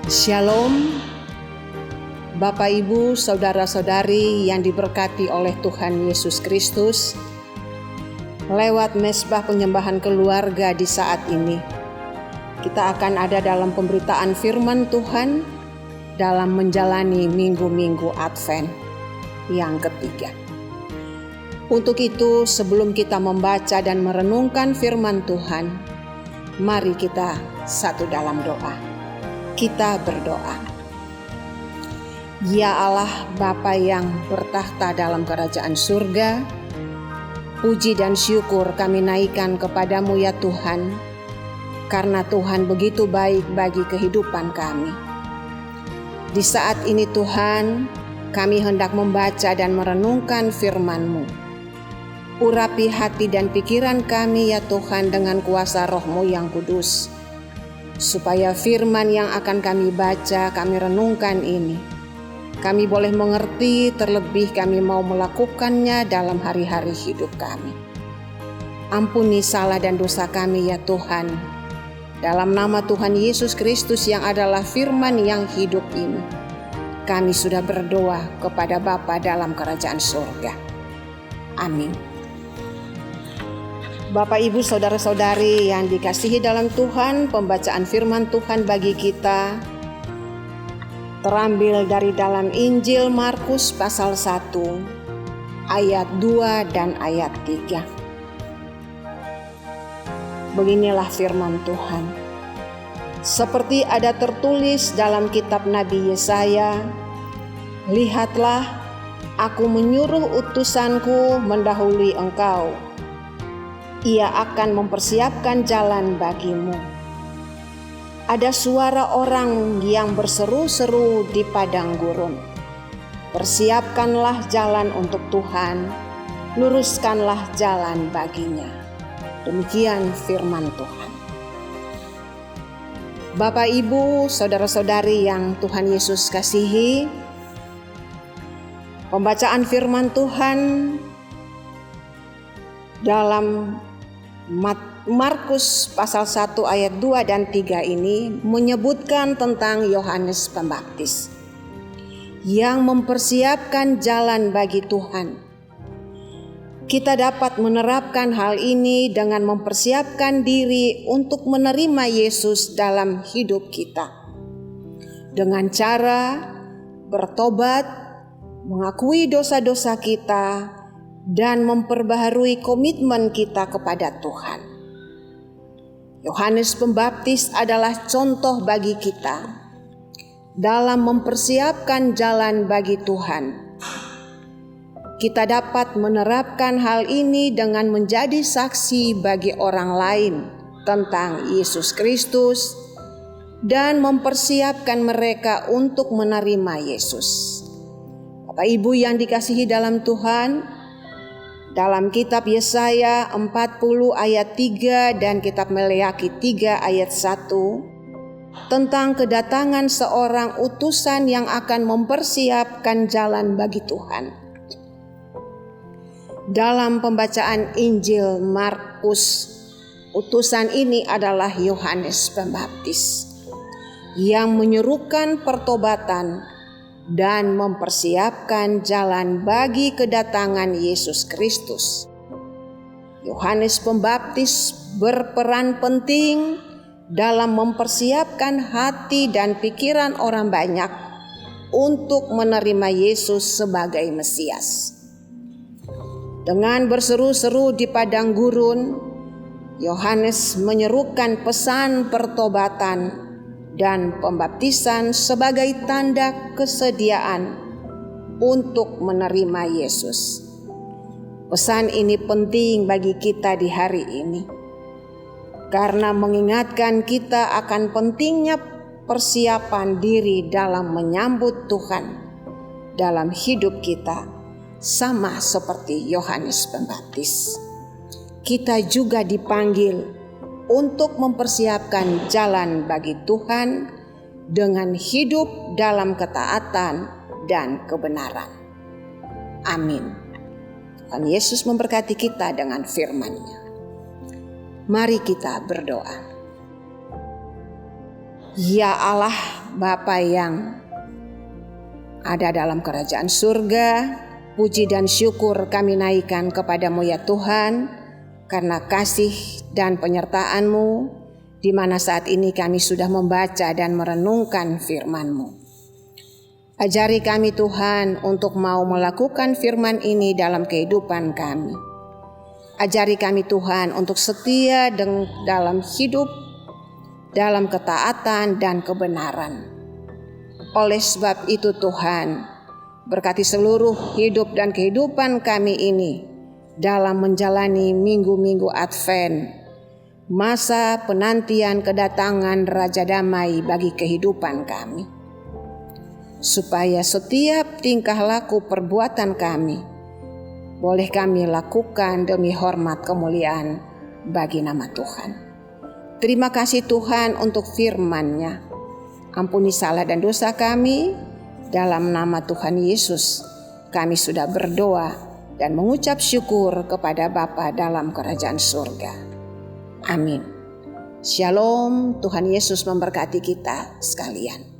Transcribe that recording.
Shalom, Bapak Ibu, Saudara-saudari yang diberkati oleh Tuhan Yesus Kristus. Lewat mesbah penyembahan keluarga di saat ini, kita akan ada dalam pemberitaan firman Tuhan dalam menjalani minggu-minggu Advent yang ketiga. Untuk itu, sebelum kita membaca dan merenungkan firman Tuhan, mari kita satu dalam doa. Kita berdoa. Ya Allah, Bapa yang bertahta dalam kerajaan surga, puji dan syukur kami naikkan kepadamu ya Tuhan, karena Tuhan begitu baik bagi kehidupan kami. Di saat ini Tuhan, kami hendak membaca dan merenungkan firman-Mu. Urapi hati dan pikiran kami ya Tuhan dengan kuasa Roh-Mu yang kudus, supaya firman yang akan kami baca, kami renungkan ini, kami boleh mengerti, terlebih kami mau melakukannya dalam hari-hari hidup kami. Ampuni salah dan dosa kami ya Tuhan. Dalam nama Tuhan Yesus Kristus yang adalah firman yang hidup ini, kami sudah berdoa kepada Bapa dalam kerajaan surga. Amin. Bapak, Ibu, Saudara-saudari yang dikasihi dalam Tuhan, pembacaan firman Tuhan bagi kita terambil dari dalam Injil Markus pasal 1 ayat 2 dan ayat 3. Beginilah firman Tuhan. Seperti ada tertulis dalam kitab Nabi Yesaya, "Lihatlah, aku menyuruh utusanku mendahului engkau. Ia akan mempersiapkan jalan bagimu." Ada suara orang yang berseru-seru di padang gurun, "Persiapkanlah jalan untuk Tuhan, luruskanlah jalan baginya." Demikian firman Tuhan. Bapak, Ibu, Saudara-saudari yang Tuhan Yesus kasihi, pembacaan firman Tuhan dalam Markus pasal 1 ayat 2 dan 3 ini menyebutkan tentang Yohanes Pembaptis yang mempersiapkan jalan bagi Tuhan. Kita dapat menerapkan hal ini dengan mempersiapkan diri untuk menerima Yesus dalam hidup kita, dengan cara bertobat, mengakui dosa-dosa kita, dan memperbaharui komitmen kita kepada Tuhan. Yohanes Pembaptis adalah contoh bagi kita dalam mempersiapkan jalan bagi Tuhan. Kita dapat menerapkan hal ini dengan menjadi saksi bagi orang lain tentang Yesus Kristus dan mempersiapkan mereka untuk menerima Yesus. Bapak, Ibu yang dikasihi dalam Tuhan, dalam kitab Yesaya 40 ayat 3 dan kitab Maleakhi 3 ayat 1 tentang kedatangan seorang utusan yang akan mempersiapkan jalan bagi Tuhan. Dalam pembacaan Injil Markus, utusan ini adalah Yohanes Pembaptis yang menyerukan pertobatan dan mempersiapkan jalan bagi kedatangan Yesus Kristus. Yohanes Pembaptis berperan penting dalam mempersiapkan hati dan pikiran orang banyak untuk menerima Yesus sebagai Mesias. Dengan berseru-seru di padang gurun, Yohanes menyerukan pesan pertobatan dan pembaptisan sebagai tanda kesediaan untuk menerima Yesus. Pesan ini penting bagi kita di hari ini, karena mengingatkan kita akan pentingnya persiapan diri dalam menyambut Tuhan dalam hidup kita, sama seperti Yohanes Pembaptis. Kita juga dipanggil untuk mempersiapkan jalan bagi Tuhan dengan hidup dalam ketaatan dan kebenaran. Amin. Tuhan Yesus memberkati kita dengan firman-Nya. Mari kita berdoa. Ya Allah, Bapa yang ada dalam kerajaan surga, puji dan syukur kami naikkan kepadamu ya Tuhan, karena kasih dan penyertaan-Mu, di mana saat ini kami sudah membaca dan merenungkan firman-Mu. Ajari kami Tuhan untuk mau melakukan firman ini dalam kehidupan kami. Ajari kami Tuhan untuk setia dalam hidup, dalam ketaatan dan kebenaran. Oleh sebab itu Tuhan, berkati seluruh hidup dan kehidupan kami ini dalam menjalani minggu-minggu Advent, masa penantian kedatangan Raja Damai bagi kehidupan kami. Supaya setiap tingkah laku perbuatan kami boleh kami lakukan demi hormat kemuliaan bagi nama Tuhan. Terima kasih Tuhan untuk firman-Nya. Ampuni salah dan dosa kami, dalam nama Tuhan Yesus kami sudah berdoa dan mengucap syukur kepada Bapa dalam kerajaan surga. Amin. Shalom, Tuhan Yesus memberkati kita sekalian.